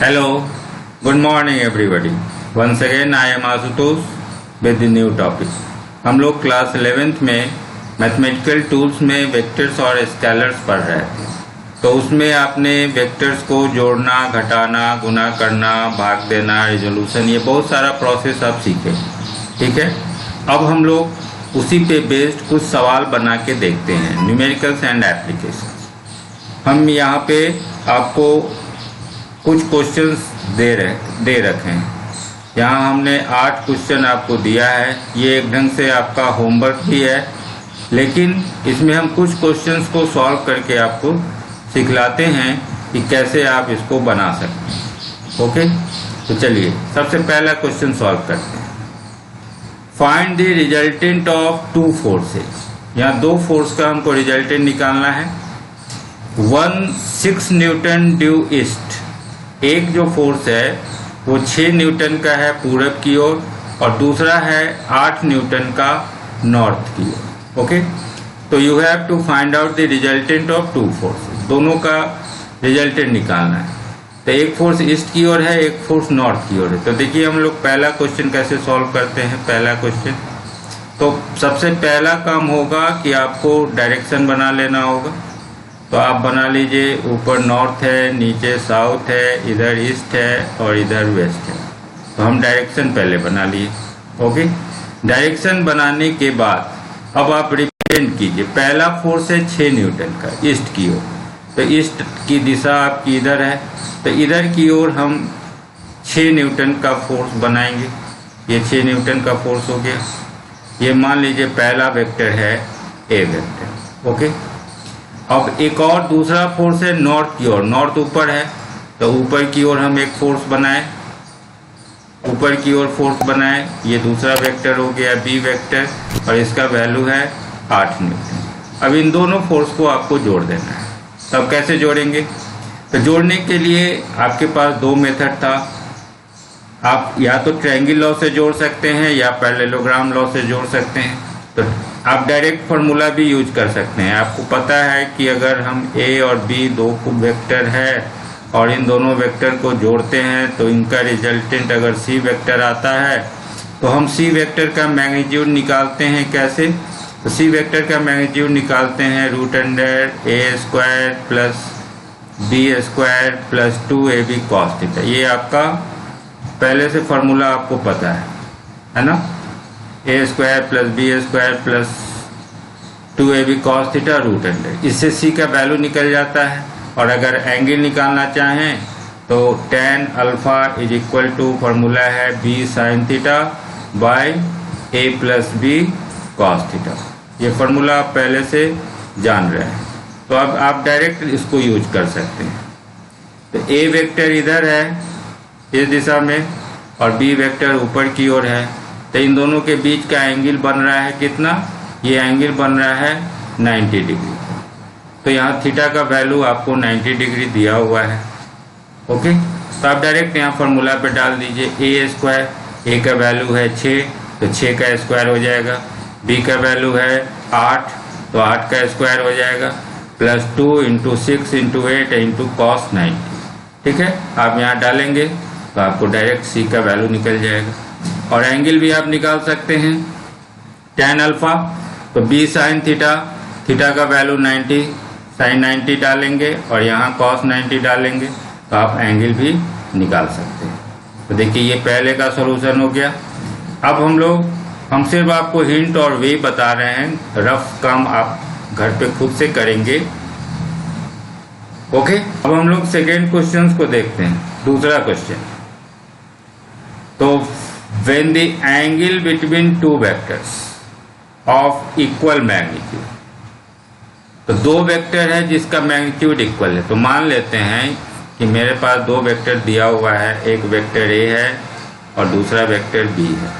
Hello, good morning everybody. Once again I am Ashutosh with the new topic. हम लोग class 11th में mathematical tools में vectors और scalars पढ़ रहे थे। तो उसमें आपने वेक्टर्स को जोड़ना, घटाना, गुना करना, भाग देना, रिजोल्यूशन, ये बहुत सारा प्रोसेस आप सीखे। ठीक है, अब हम लोग उसी पे बेस्ड कुछ सवाल बना के देखते हैं, न्यूमेरिकल्स एंड एप्लीकेशन। हम यहाँ पे आपको कुछ क्वेश्चंस दे रखे हैं। यहाँ हमने 8 क्वेश्चन आपको दिया है। ये एक ढंग से आपका होमवर्क भी है, लेकिन इसमें हम कुछ क्वेश्चंस को सॉल्व करके आपको सिखलाते हैं कि कैसे आप इसको बना सकते हैं। ओके, तो चलिए सबसे पहला क्वेश्चन सॉल्व करते हैं। Find the resultant of 2 forces. यहाँ 2 फोर्स का हमको रिजल्टेंट निकालना है। 6 न्यूटन ड्यू ईस्ट, एक जो फोर्स है वो 6 न्यूटन का है पूरब की ओर, और दूसरा है 8 न्यूटन का नॉर्थ की ओर। ओके, तो you have to find out the resultant of 2 forces. दोनों का रिजल्टेंट निकालना है। तो एक फोर्स ईस्ट की ओर है, एक फोर्स नॉर्थ की ओर है। तो देखिए हम लोग पहला क्वेश्चन कैसे सॉल्व करते हैं। पहला क्वेश्चन, तो सबसे पहला काम होगा कि आपको डायरेक्शन बना लेना होगा। तो आप बना लीजिए, ऊपर नॉर्थ है, नीचे साउथ है, इधर ईस्ट है और इधर वेस्ट है। तो हम डायरेक्शन पहले बना लिए। ओके, डायरेक्शन बनाने के बाद अब आप रिप्रेजेंट कीजिए। पहला फोर्स है 6 न्यूटन का ईस्ट की ओर, तो ईस्ट की दिशा आपकी इधर है, तो इधर की ओर हम 6 न्यूटन का फोर्स बनाएंगे। ये 6 न्यूटन का फोर्स हो गया। ये मान लीजिए पहला वेक्टर है ए वेक्टर। ओके, अब एक और दूसरा फोर्स है नॉर्थ की ओर। नॉर्थ ऊपर है, तो ऊपर की ओर हम एक फोर्स बनाए, ऊपर की ओर फोर्स बनाए। ये दूसरा वेक्टर हो गया बी वेक्टर, और इसका वैल्यू है 8 न्यूटन। अब इन दोनों फोर्स को आपको जोड़ देना है। तब कैसे जोड़ेंगे? तो जोड़ने के लिए आपके पास 2 मेथड था। आप या तो ट्रायंगल लॉ से जोड़ सकते हैं या पैरेललोग्राम लॉ से जोड़ सकते हैं। तो आप डायरेक्ट फार्मूला भी यूज कर सकते हैं। आपको पता है कि अगर हम ए और बी 2 वेक्टर है और इन दोनों वेक्टर को जोड़ते हैं तो इनका रिजल्टेंट अगर सी वेक्टर आता है, तो हम सी वेक्टर का मैग्नीट्यूड निकालते हैं। कैसे? तो सी वेक्टर का मैग्नीट्यूड निकालते हैं √a² plus b² plus 2ab cos theta. ये आपका पहले से फार्मूला आपको पता है ना? a² plus b² plus 2ab cos theta √100। इससे c का वैल्यू निकल जाता है। और अगर एंगल निकालना चाहें तो tan alpha is equal to formula है b sin theta by a plus b cos theta. ये फार्मूला आप पहले से जान रहे हैं, तो अब आप डायरेक्ट इसको यूज कर सकते हैं। तो a वेक्टर इधर है इस दिशा में, और b वेक्टर ऊपर की ओर है। तो इन दोनों के बीच का एंगल बन रहा है कितना? ये एंगल बन रहा है 90 डिग्री। तो यहाँ थीटा का वैल्यू आपको 90 डिग्री दिया हुआ है। ओके, तो आप डायरेक्ट यहाँ फार्मूला पे डाल दीजिए a²। a का वैल्यू है 6, तो 6 का स्क्वायर हो जाएगा। b का वैल्यू है 8, तो 8 का स्क्वायर हो जाएगा, प्लस 2 × 6 × 8 × cos 90। ठीक है, आप यहाँ डालेंगे तो आपको डायरेक्ट c का वैल्यू निकल जाएगा। और एंगल भी आप निकाल सकते हैं tan अल्फा, तो b sin थीटा, थीटा का वैल्यू 90, sin 90 डालेंगे और यहाँ cos 90 डालेंगे, तो आप एंगल भी निकाल सकते हैं। तो देखिए ये पहले का सॉल्यूशन हो गया। अब हम सिर्फ आपको हिंट और वे बता रहे हैं, रफ काम आप घर पे खुद से करेंगे। ओके, अब हम लोग सेकेंड क्वेश्चन को देखते हैं। दूसरा क्वेश्चन, तो when the angle between 2 vectors of equal magnitude, तो 2 वेक्टर है जिसका मैग्नीट्यूड इक्वल है। तो मान लेते हैं कि मेरे पास 2 वेक्टर दिया हुआ है, एक वेक्टर a है और दूसरा वेक्टर b है।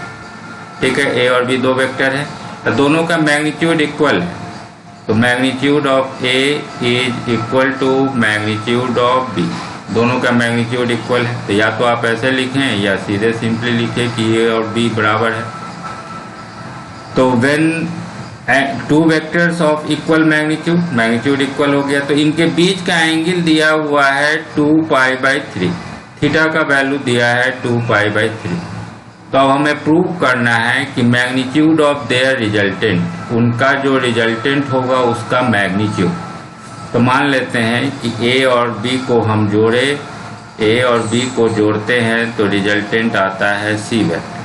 ठीक है, a और b 2 वेक्टर है, तो दोनों का मैग्नीट्यूड इक्वल है। तो magnitude of a is equal to magnitude of b। दोनों का मैग्नीट्यूड इक्वल है। तो या तो आप ऐसे लिखें या सीधे सिंपली लिखें कि a और b बराबर है। तो when 2 vectors of equal magnitude equal हो गया, तो इनके बीच का एंगल दिया हुआ है 2π/3। थीटा का वैल्यू दिया है 2π/3। तो अब हमें प्रूव करना है कि मैग्नीट्यूड ऑफ देयर रिजल्टेंट, उनका जो रिजल्टेंट होगा उसका मैग्नीट्यूड। तो मान लेते हैं कि ए और बी को हम जोड़े, ए और बी को जोड़ते हैं तो रिजल्टेंट आता है सी वेक्टर।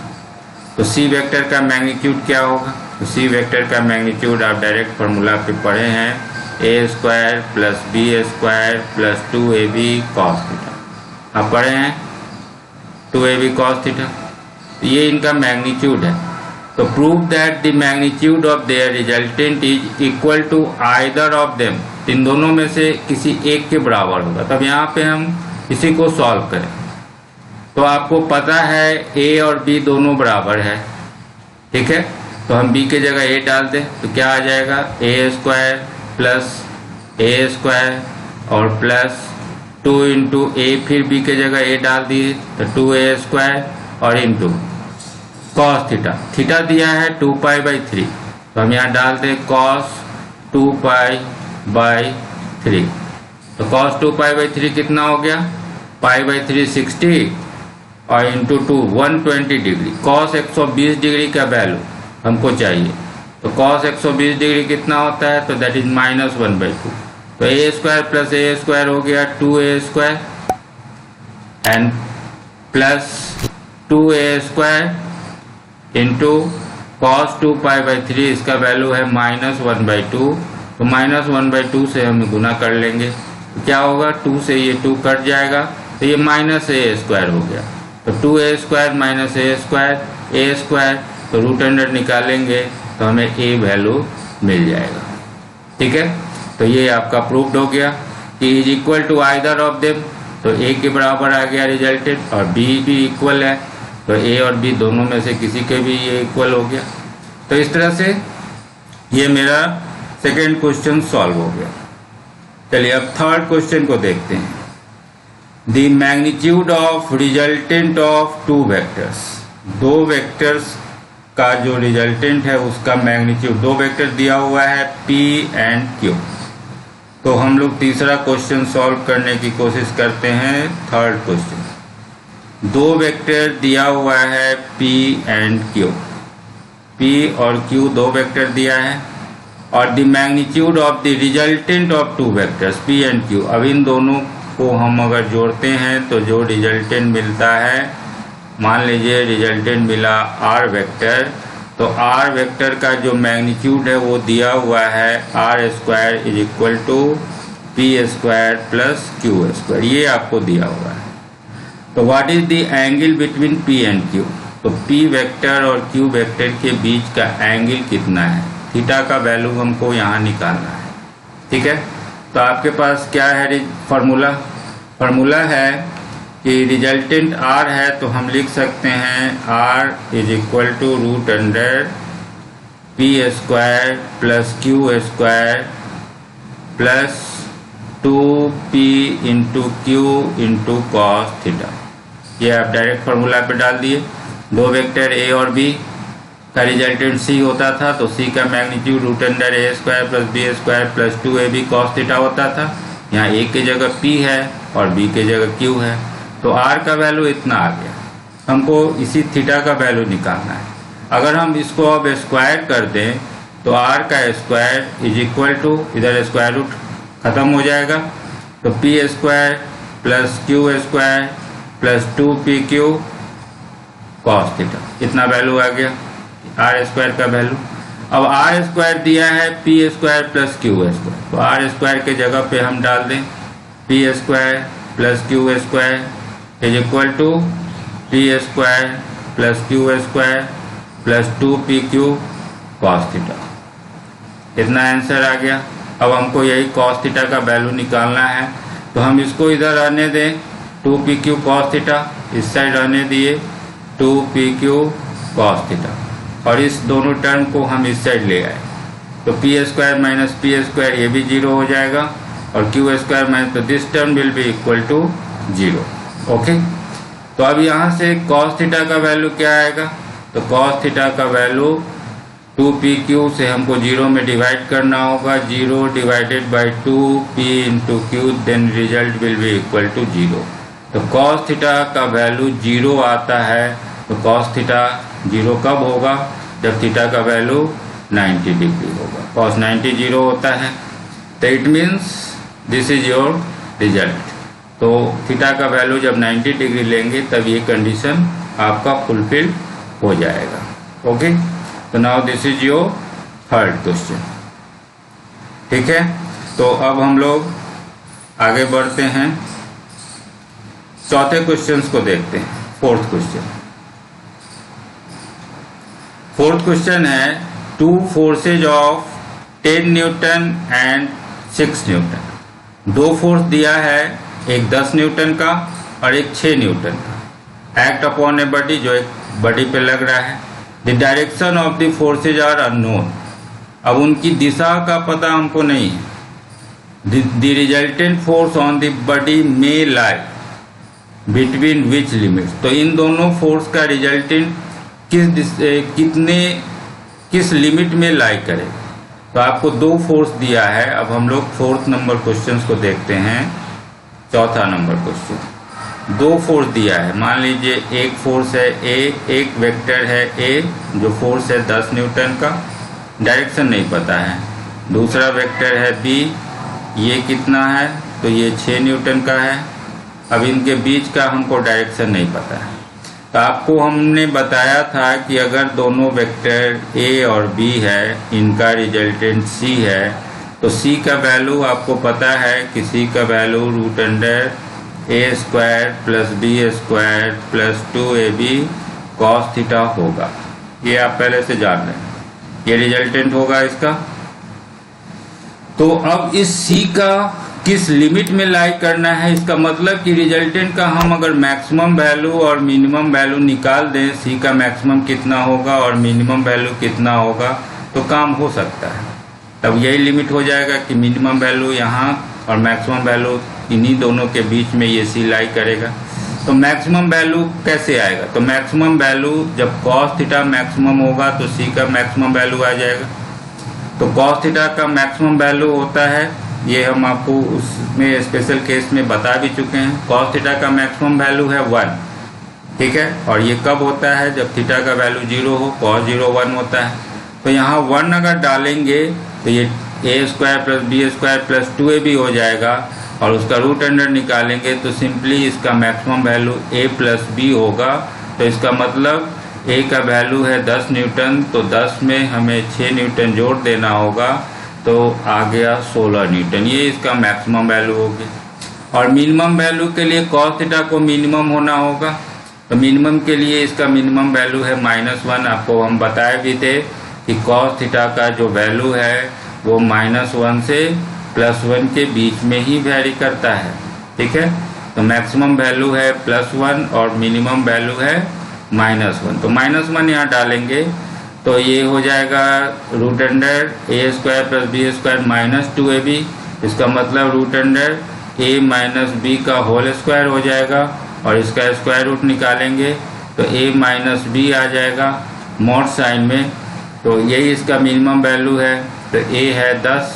तो सी वेक्टर का मैग्नीट्यूड क्या होगा? तो सी वेक्टर का मैग्नीट्यूड आप डायरेक्ट फार्मूला पे पढ़े हैं, a² + b² + 2ab cos theta. आप पढ़े हैं 2ab cos थीटा, ये इनका मैग्नीट्यूड है। तो prove that the magnitude of their resultant is equal to either of them, इन दोनों में से किसी एक के बराबर होगा। तब यहाँ पे हम इसी को सॉल्व करें। तो आपको पता है a और b दोनों बराबर है, ठीक है। तो हम b के जगह a डाल दें तो क्या आ जाएगा, a² + a² और प्लस 2 × a, फिर b के जगह a डाल दिए तो 2a² और इंटू cos थीटा, थीटा दिया है 2π/3। तो हम यहाँ डाल दें cos 2π/3। तो cos 2π/3 कितना हो गया, π/3 60 और इंटू 2 120 डिग्री। cos 120 डिग्री का वैल्यू हमको चाहिए। तो cos 120 डिग्री कितना होता है, तो दैट इज -1/2। तो a² + a² हो गया 2a² and plus 2a² into cos 2π/3, इसका वैल्यू है -1/2। तो -1/2 से हम गुना कर लेंगे तो क्या होगा, 2 से ये 2 कट जाएगा तो ये -a² हो गया। तो 2a² - a², तो रूट अंडर निकालेंगे तो हमें a वैल्यू मिल जाएगा, ठीक है। तो ये आपका प्रूव्ड हो गया कि is equal to either of them, तो a के बराबर आ गया रिजल्टेंट और b भी इक्वल है, तो a और b दोनों में से किसी के भी ये इक्वल हो गया। तो इस तरह से ये मेरा सेकेंड क्वेश्चन सॉल्व हो गया। चलिए अब थर्ड क्वेश्चन को देखते हैं। The magnitude of resultant of 2 vectors, 2 vectors का जो रिजल्टेंट है उसका मैग्नीट्यूड, 2 वेक्टर दिया हुआ है p एंड q। तो हम लोग तीसरा क्वेश्चन सॉल्व करने की कोशिश करते हैं। थर्ड क्वेश्चन, 2 वेक्टर दिया हुआ है p एंड q, p और q 2 वेक्टर दिया है और the magnitude of the resultant of 2 vectors p and q। अब इन दोनों को हम अगर जोड़ते हैं तो जो रिजल्टेंट मिलता है, मान लीजिए रिजल्टेंट मिला r वेक्टर, तो r वेक्टर का जो मैग्नीट्यूड है वो दिया हुआ है r² = p² + q², ये आपको दिया हुआ है। तो what is the angle between p and q, तो p वेक्टर और q वेक्टर के बीच का एंगल कितना है, थीटा का वैल्यू हमको यहाँ निकालना है, ठीक है। तो आपके पास क्या है फार्मूला है कि रिजल्टेंट r है तो हम लिख सकते हैं r = √p² + q² plus 2p × q × cos theta. ये आप डायरेक्ट फार्मूला पे डाल दिए। 2 वेक्टर a और b का रिजल्टेंट c होता था, तो c का magnitude √a² + b² + 2ab cos theta होता था। यहाँ a की जगह p है और b की जगह q है, तो r का वैल्यू इतना आ गया। हमको इसी थीटा का वैल्यू निकालना है। अगर हम इसको अब स्क्वायर कर दें तो r का स्क्वायर = इधर स्क्वायर रूट खत्म हो जाएगा, तो p² + q² + 2pq cos theta, इतना वैल्यू आ गया r² का वैल्यू। अब r² दिया है p² + q², तो r² के जगह पे हम डाल दें p² + q² = p² + q² + 2pq cos theta, इतना आंसर आ गया। अब हमको यही cos थीटा का वैल्यू निकालना है, तो हम इसको इधर रहने दें 2pq cos थीटा, इस साइड रहने दिए 2pq cos थीटा, और इस दोनों टर्म को हम इस साइड ले आए तो p² - p² ये भी 0 हो जाएगा और q² - तो this term will be equal to 0। Okay, तो अब यहाँ से cos थीटा का वैल्यू क्या आएगा, तो cos थीटा का वैल्यू 2pq से हमको 0 में डिवाइड करना होगा, 0 / 2p × q, then result will be equal to 0। तो cos थीटा का वैल्यू 0 आता है। तो cos थीटा 0 कब होगा? जब थीटा का वैल्यू 90 डिग्री होगा। cos 90 0 होता है। तो it means this is your result. तो थीटा का वैल्यू जब 90 डिग्री लेंगे तब ये कंडीशन आपका फुलफिल हो जाएगा। ओके, तो now this is your third question. ठीक है, तो अब हम लोग आगे बढ़ते हैं, चौथे क्वेश्चन को देखते हैं। फोर्थ क्वेश्चन है 2 forces of 10 Newton and 6 Newton. 2 force दिया है, एक 10 न्यूटन का और एक 6 न्यूटन का। एक्ट अपॉन ए बॉडी, जो एक बॉडी पे लग रहा है। The direction of the forces are unknown. अब उनकी दिशा का पता हमको नहीं है। The resultant force on the body may lie between which limits. तो इन दोनों फोर्स का रिजल्टेंट किस लिमिट में लाई करेगा। तो आपको 2 फोर्स दिया है। अब हम लोग 4th नंबर क्वेश्चन को देखते हैं। चौथा नंबर क्वेश्चन, 2 फोर्स दिया है। मान लीजिए एक फोर्स है ए, एक वेक्टर है ए, जो फोर्स है 10 न्यूटन का, डायरेक्शन नहीं पता है। दूसरा वेक्टर है बी, ये कितना है? तो ये 6 न्यूटन का है। अब इनके बीच का हमको डायरेक्शन नहीं पता है। तो आपको हमने बताया था कि अगर दोनों वेक्टर ए और बी है, इनका रिजल्टेंट सी है, तो सी का वैल्यू आपको पता है कि सी का value √a² plus b² plus 2ab cos theta होगा। ये आप पहले से जान रहे हैं, ये रिजल्टेंट होगा इसका। तो अब इस सी का किस लिमिट में लाई करना है, इसका मतलब कि रिजल्टेंट का हम अगर मैक्सिमम वैल्यू और मिनिमम वैल्यू निकाल दें, सी का मैक्सिमम कितना होगा और मिनिमम वैल्यू कितना होगा, तो काम हो सकता है। तब यही लिमिट हो जाएगा कि मिनिमम वैल्यू यहाँ और मैक्सिमम वैल्यू इन्हीं दोनों के बीच में ये सी लाई करेगा। तो मैक्सिमम वैल्यू कैसे आएगा? तो मैक्सिमम वैल्यू जब cos थीटा मैक्सिमम होगा तो सी का मैक्सिमम वैल्यू आ जाएगा। तो cos थीटा का मैक्सिमम वैल्यू होता है, ये हम आपको उसमें स्पेशल केस में बता भी चुके हैं। cos थीटा का मैक्सिमम वैल्यू है 1, ठीक है। और ये कब होता है? जब थीटा का वैल्यू 0 हो, cos 0 1 होता है। तो यहाँ 1 अगर डालेंगे तो ये a² plus b² plus 2ab हो जाएगा, और उसका रूट अंडर निकालेंगे तो सिंपली इसका maximum value a plus b होगा। तो इसका मतलब a का वैल्यू है 10 न्यूटन, तो 10 में हमें 6 न्यूटन जोड़ देना होगा, तो आ गया 16 न्यूटन। ये इसका मैक्सिमम वैल्यू होगी। और मिनिमम वैल्यू के लिए cos थीटा को मिनिमम होना होगा। तो मिनिमम के लिए इसका मिनिमम वैल्यू है -1। आपको हम बताए भी थे कि cos थीटा का जो वैल्यू है वो -1 से +1 के बीच में ही वैरी करता है, ठीक है। तो मैक्सिमम वैल्यू है +1 और मिनिमम वैल्यू है -1। तो -1 यहाँ डालेंगे तो ये हो जाएगा root under a² plus b² minus 2ab। इसका मतलब root under a minus b का होल स्क्वायर हो जाएगा, और इसका स्क्वायर रूट निकालेंगे तो a माइनस b आ जाएगा मॉड साइन में। तो यही इसका मिनिमम वैल्यू है। तो a है 10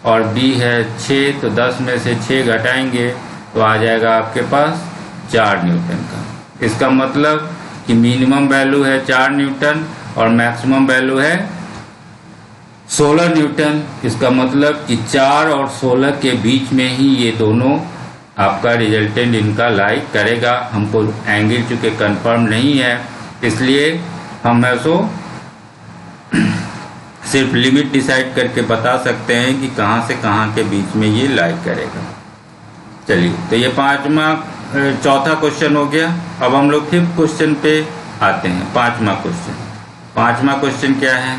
और b है 6, तो 10 में से 6 घटाएंगे तो आ जाएगा आपके पास 4 न्यूटन का। इसका मतलब कि मिनिमम वैल्यू है 4 न्यूटन और मैक्सिमम वैल्यू है 16 न्यूटन। इसका मतलब कि 4 और 16 के बीच में ही ये दोनों आपका रिजल्टेंट इनका लाई करेगा। हमको एंगल चूँकि कंफर्म नहीं है, इसलिए हम ऐसो सिर्फ लिमिट डिसाइड करके बता सकते हैं कि कहाँ से कहाँ के बीच में ये लाई करेगा। चलिए, तो ये चौथा क्वेश्चन हो गया। अब हम लोग 5th क्वेश्चन पे आते हैं। पांचवा क्वेश्चन क्या है?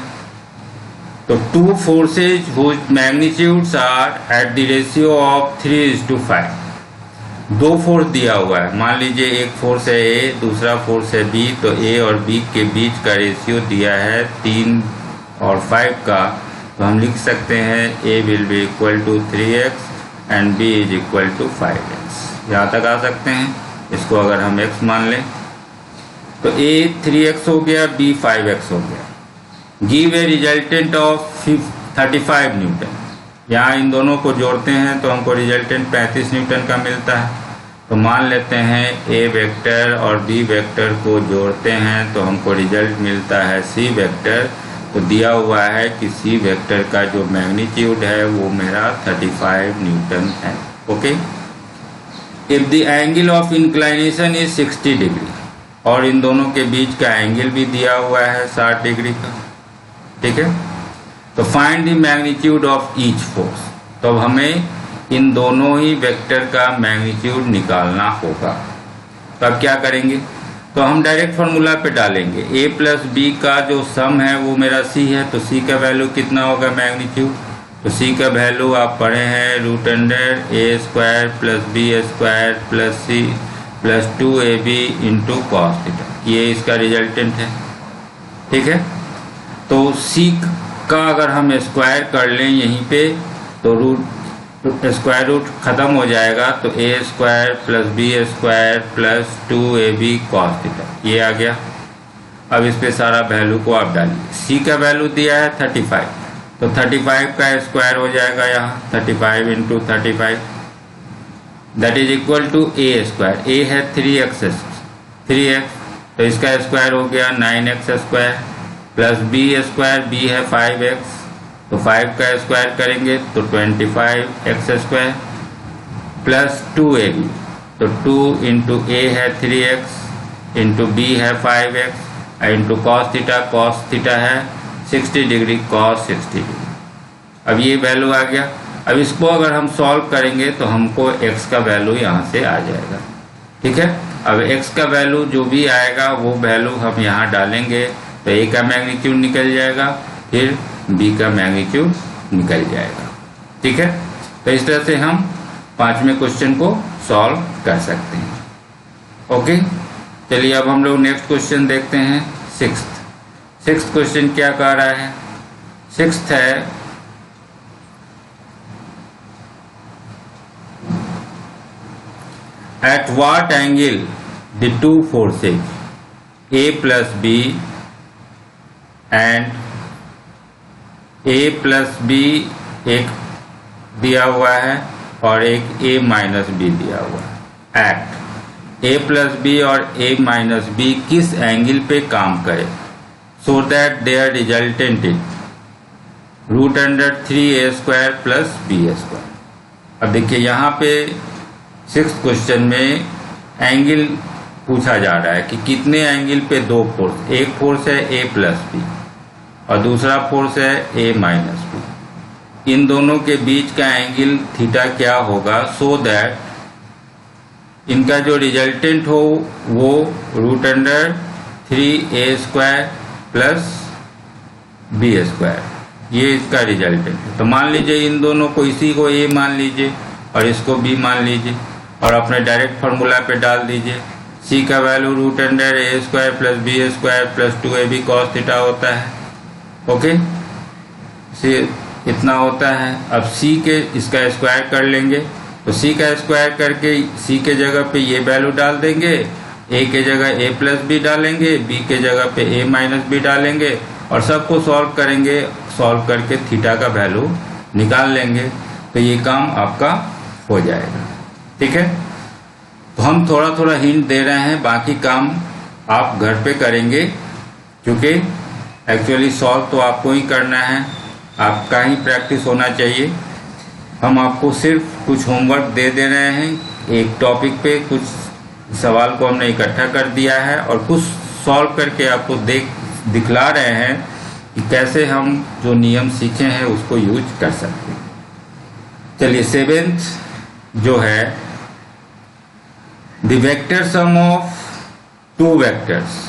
तो 2 forces whose magnitudes are at the ratio of 3:5। 2 force दिया हुआ है। मान लीजिए एक फोर्स है ए, दूसरा फोर्स है बी। तो ए और बी के बीच का रेशियो दिया है 3 और 5 का। तो हम लिख सकते हैं a will be equal to 3x and b is equal to 5x। यहाँ तक आ सकते हैं। इसको अगर हम x मान लें तो a 3x हो गया, b 5x हो गया। Give a resultant of 35 Newton. यहाँ इन दोनों को जोड़ते हैं तो हमको रिजल्टेंट 35 न्यूटन का मिलता है। तो मान लेते हैं ए वेक्टर और बी वेक्टर को जोड़ते हैं तो हमको रिजल्ट मिलता है सी वेक्टर। तो दिया हुआ है कि सी वेक्टर का जो मैग्नीट्यूड है वो मेरा 35 न्यूटन है। Okay, if the angle of inclination is 60 degree, और इन दोनों के बीच का एंगल भी दिया हुआ है 60 डिग्री का। ठीक है, तो find the magnitude of each force. तो अब हमें इन दोनों ही वेक्टर का मैग्नीट्यूड निकालना होगा। तो अब क्या करेंगे, तो हम डायरेक्ट फार्मूला पे डालेंगे। ए प्लस बी का जो सम है वो मेरा सी है, तो सी का वैल्यू कितना होगा मैग्नीट्यूड, तो सी का वैल्यू आप पढ़े हैं √a² plus B square plus C plus 2ab into cos theta, ये इसका रिजल्टेंट है। ठीक है, तो सी का अगर हम स्क्वायर कर लें यहीं पे तो स्क्वायर रूट खत्म हो जाएगा, तो a² plus b² plus 2ab cos theta, ये आ गया। अब इस पे सारा वैल्यू को आप डालिए। सी का वैल्यू दिया है 35, तो 35 का स्क्वायर हो जाएगा यहाँ 35 into 35, that is equal to a²। a है 3x, तो इसका स्क्वायर हो गया 9x² प्लस b², b है 5x, तो 5 का स्क्वायर करेंगे तो 25x² प्लस 2ab, तो 2 इंटू a है 3x इंटू b है 5x इंटू कॉस थीटा है 60 डिग्री कॉस 60 डिग्री। अब ये वैल्यू आ गया। अब इसको अगर हम सॉल्व करेंगे तो हमको x का वैल्यू यहाँ से आ जाएगा। ठीक है, अब x का वैल्यू जो भी आएगा वो वैल्यू हम यहाँ डालेंगे तो a का मैग्नीट्यूड निकल जाएगा, फिर b का मैग्नीट्यूड निकल जाएगा। ठीक है, तो इस तरह से हम 5वें क्वेश्चन को सॉल्व कर सकते हैं। ओके, चलिए अब हम लोग नेक्स्ट क्वेश्चन देखते हैं। सिक्स्थ क्वेश्चन क्या कह रहा है। सिक्स्थ है at what angle the two forces a plus B and a plus B एक दिया हुआ है और एक a माइनस बी दिया हुआ है। एक्ट a प्लस बी और a माइनस बी किस एंगल पे काम करे so that their resultant is √3a² plus b²। अब देखिए यहाँ पे 6th क्वेश्चन में एंगल पूछा जा रहा है कि कितने एंगल पे दो फोर्स, एक फोर्स है a प्लस बी और दूसरा फोर्स है a माइनस बी, इन दोनों के बीच का एंगल थीटा क्या होगा सो दैट इनका जो रिजल्टेंट हो वो √3a² प्लस b², ये इसका रिजल्टेंट है। तो मान लीजिए इन दोनों को, इसी को a मान लीजिए और इसको b मान लीजिए और अपने डायरेक्ट फार्मूला पे डाल दीजिए। c का value √a² plus b² plus 2ab cos theta होता है। ओके, से इतना होता है। अब c के इसका स्क्वायर कर लेंगे तो c का स्क्वायर करके c के जगह पे ये वैल्यू डाल देंगे, a के जगह a प्लस बी डालेंगे, b के जगह पे a माइनस बी डालेंगे और सबको सॉल्व करेंगे। सॉल्व करके थीटा का वैल्यू निकाल लेंगे तो ये काम आपका हो जाएगा। ठीक है, तो हम थोड़ा थोड़ा हिंट दे रहे हैं, बाकी काम आप घर पे करेंगे क्योंकि एक्चुअली सॉल्व तो आपको ही करना है, आपका ही प्रैक्टिस होना चाहिए। हम आपको सिर्फ कुछ होमवर्क दे रहे हैं, एक टॉपिक पे कुछ सवाल को हमने इकट्ठा कर दिया है और कुछ सॉल्व करके आपको दिखला रहे हैं कि कैसे हम जो नियम सीखे हैं उसको यूज कर सकते हैं। चलिए 7th जो है the vector sum of two vectors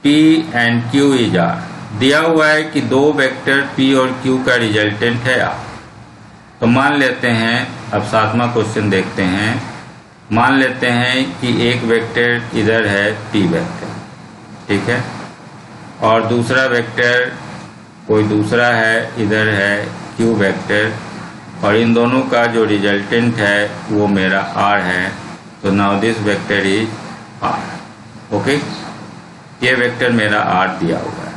p and q is r। दिया हुआ है कि दो वेक्टर p और q का रिजल्टेंट है r। तो मान लेते हैं, अब 7वां क्वेश्चन देखते हैं। मान लेते हैं कि एक वेक्टर इधर है p वेक्टर, ठीक है, और दूसरा वेक्टर कोई दूसरा है, इधर है q वेक्टर, और इन दोनों का जो रिजल्टेंट है वो मेरा r है। तो now this vector is r। Okay, ये वेक्टर मेरा r दिया हुआ है।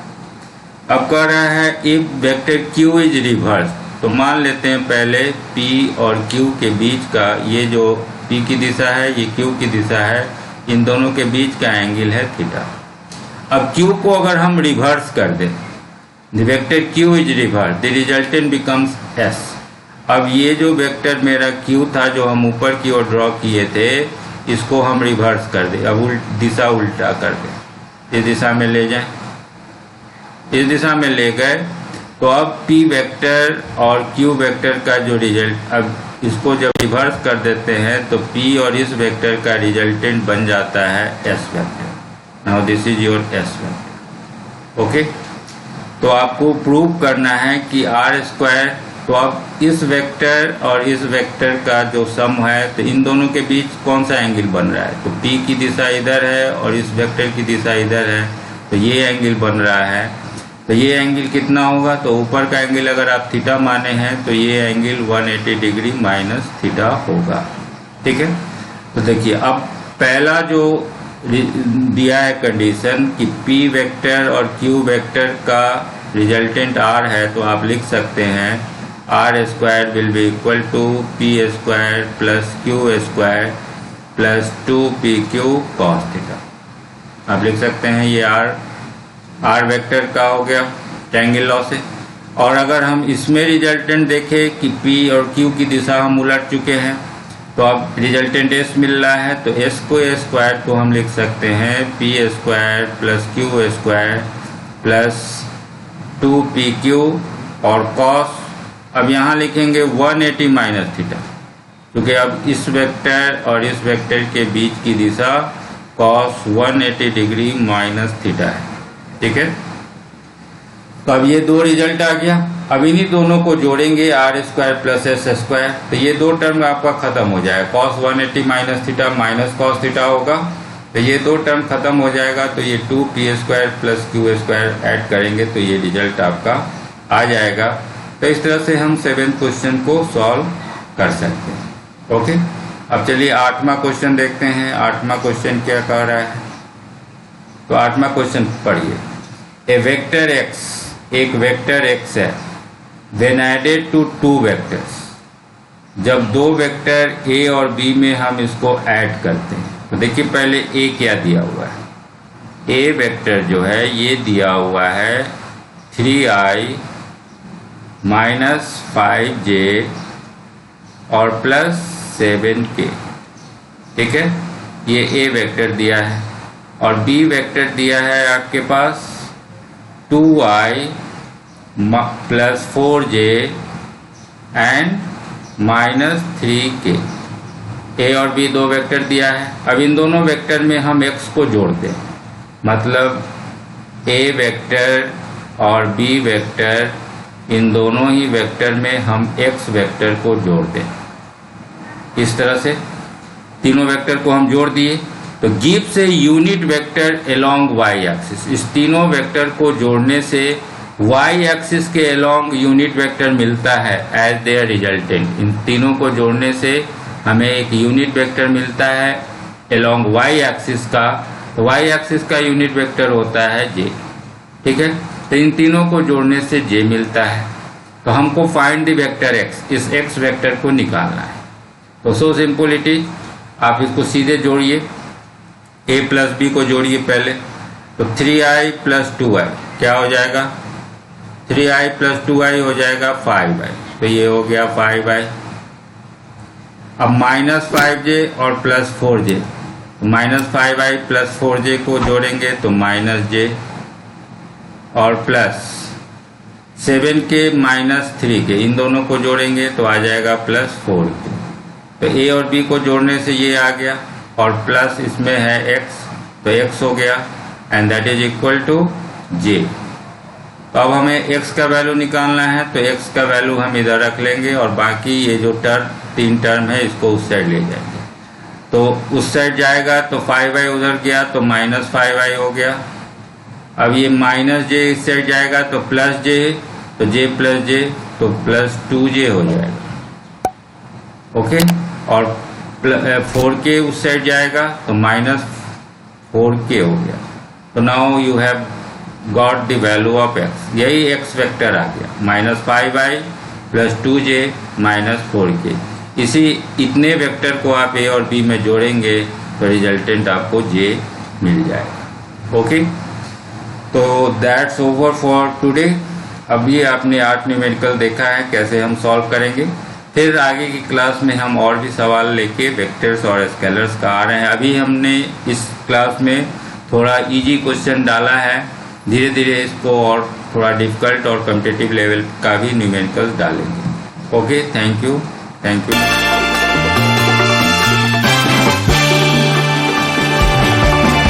अब कह रहा है if vector q is reverse, तो मान लेते हैं पहले p और q के बीच का ये जो P की दिशा है, ये Q की दिशा है, इन दोनों के बीच का एंगल है थीटा। अब Q को अगर हम रिवर्स कर दें, the vector Q is reverse, the resultant becomes S। अब ये जो वेक्टर मेरा Q था जो हम ऊपर की ओर ड्रॉ किए थे, इसको हम रिवर्स कर दें, अब दिशा उल्टा कर दें, इस दिशा में ले जाएं, इस दिशा में ले गए तो अब P वेक्टर और Q वेक्टर का जो रिजल्ट, अब इसको जब रिवर्स कर देते हैं तो P और इस वेक्टर का रिजल्टेंट बन जाता है S vector. Now this is your S vector. Okay, तो आपको प्रूव करना है कि R स्क्वायर, तो अब इस वेक्टर और इस वेक्टर का जो सम है, तो इन दोनों के बीच कौन सा एंगल बन रहा है, तो P की दिशा इधर है और इस वेक्टर की दिशा इधर है, तो ये एंगल बन रहा है। तो ये एंगल कितना होगा, तो ऊपर का एंगल अगर आप थीटा माने हैं तो ये एंगल 180 डिग्री माइनस थीटा होगा। ठीक है, तो देखिए अब पहला जो दिया है कंडीशन कि P वेक्टर और Q वेक्टर का रिजल्टेंट R है, तो आप लिख सकते हैं R square will be equal to P square plus Q square plus 2PQ cos theta. आप लिख सकते हैं ये R वेक्टर का हो गया ट्रायंगल लॉ से। और अगर हम इसमें रिजल्टेंट देखें कि P और Q की दिशा हम उलट चुके हैं, तो अब रिजल्टेंट S मिल रहा है, तो S को स्क्वायर को हम लिख सकते हैं P square plus Q square plus 2PQ और कॉस, अब यहाँ लिखेंगे 180 माइनस थीटा, क्योंकि अब इस वेक्टर और इस वेक्टर के बीच की दिशा कॉस 180 डिग्री माइनस थीटा है। ठीक है, तो अब ये दो रिजल्ट आ गया। अब इन्हीं दोनों को जोड़ेंगे R square plus S square, तो ये दो टर्म आपका खत्म हो जाएगा, cos 180 minus theta minus cos theta होगा, तो ये दो टर्म खत्म हो जाएगा, तो ये 2P square plus Q square add करेंगे तो ये रिजल्ट आपका आ जाएगा। तो इस तरह से हम 7th क्वेश्चन को सॉल्व कर सकते हैं। ओके, अब चलिए 8वां क्वेश्चन देखते हैं। 8वां क्वेश्चन क्या कह रहा है, तो 8वां क्वेश्चन पढ़िए। ए वेक्टर x, एक वेक्टर x है, when added to two vectors, जब दो वेक्टर a और b में हम इसको ऐड करते हैं, तो देखिए पहले a क्या दिया हुआ है, a वेक्टर जो है ये दिया हुआ है 3i माइनस 5j और प्लस 7k। ठीक है, ये a वेक्टर दिया है, और b वेक्टर दिया है आपके पास 2i plus 4j and minus 3k। a और b दो वेक्टर दिया है। अब इन दोनों वेक्टर में हम x को जोड़ते हैं, मतलब a वेक्टर और b वेक्टर, इन दोनों ही वेक्टर में हम x वेक्टर को जोड़ते हैं। इस तरह से तीनों वेक्टर को हम जोड़ दिए, तो gives a unit vector along y axis. इस तीनों वेक्टर को जोड़ने से y एक्सिस के अलोंग यूनिट वेक्टर मिलता है एज देयर रिजल्टेंट। इन तीनों को जोड़ने से हमें एक यूनिट वेक्टर मिलता है अलोंग y एक्सिस का, तो y एक्सिस का यूनिट वेक्टर होता है j। ठीक है, तो इन तीनों को जोड़ने से j मिलता है। तो हमको फाइंड द वेक्टर x, इस x वेक्टर को निकालना है। तो सो सिंपलिटी, आप इसको सीधे जोड़िए, a प्लस b को जोड़िए पहले, तो 3i प्लस 2i क्या हो जाएगा, 3i प्लस 2i हो जाएगा 5i, तो ये हो गया 5i। अब माइनस 5j और प्लस 4j, तो माइनस 5i प्लस 4j को जोड़ेंगे तो माइनस j और प्लस 7k माइनस 3k, इन दोनों को जोड़ेंगे तो आ जाएगा प्लस 4k। तो a और b को जोड़ने से ये आ गया, और प्लस इसमें है x, तो x हो गया and that is equal to j। तो अब हमें x का वैल्यू निकालना है, तो x का वैल्यू हम इधर रख लेंगे और बाकी ये जो तीन टर्म है इसको उस साइड ले जाएंगे। तो उस साइड जाएगा तो 5i उधर गया तो माइनस 5i हो गया। अब ये माइनस j इस साइड जाएगा तो प्लस j, तो j प्लस j तो प्लस 2j हो जाएगा। ओके, और 4k उस साइड जाएगा तो माइनस 4k हो गया। तो now you have got the value of x, यही x वेक्टर आ गया, minus 5i plus 2j minus 4k। इसी इतने वेक्टर को आप ए और बी में जोड़ेंगे तो रिजल्टेंट आपको जे मिल जाएगा। ओके, तो दैट्स ओवर फॉर टुडे। अभी आपने 8 न्यूमेरिकल देखा है कैसे हम सॉल्व करेंगे। फिर आगे की क्लास में हम और भी सवाल लेके वेक्टर्स और स्केलर्स का आ रहे हैं। अभी हमने इस क्लास में थोड़ा इजी क्वेश्चन डाला है, धीरे धीरे इसको और थोड़ा डिफिकल्ट और कॉम्पिटिटिव लेवल का भी न्यूमेरिकल डालेंगे। Okay, thank you.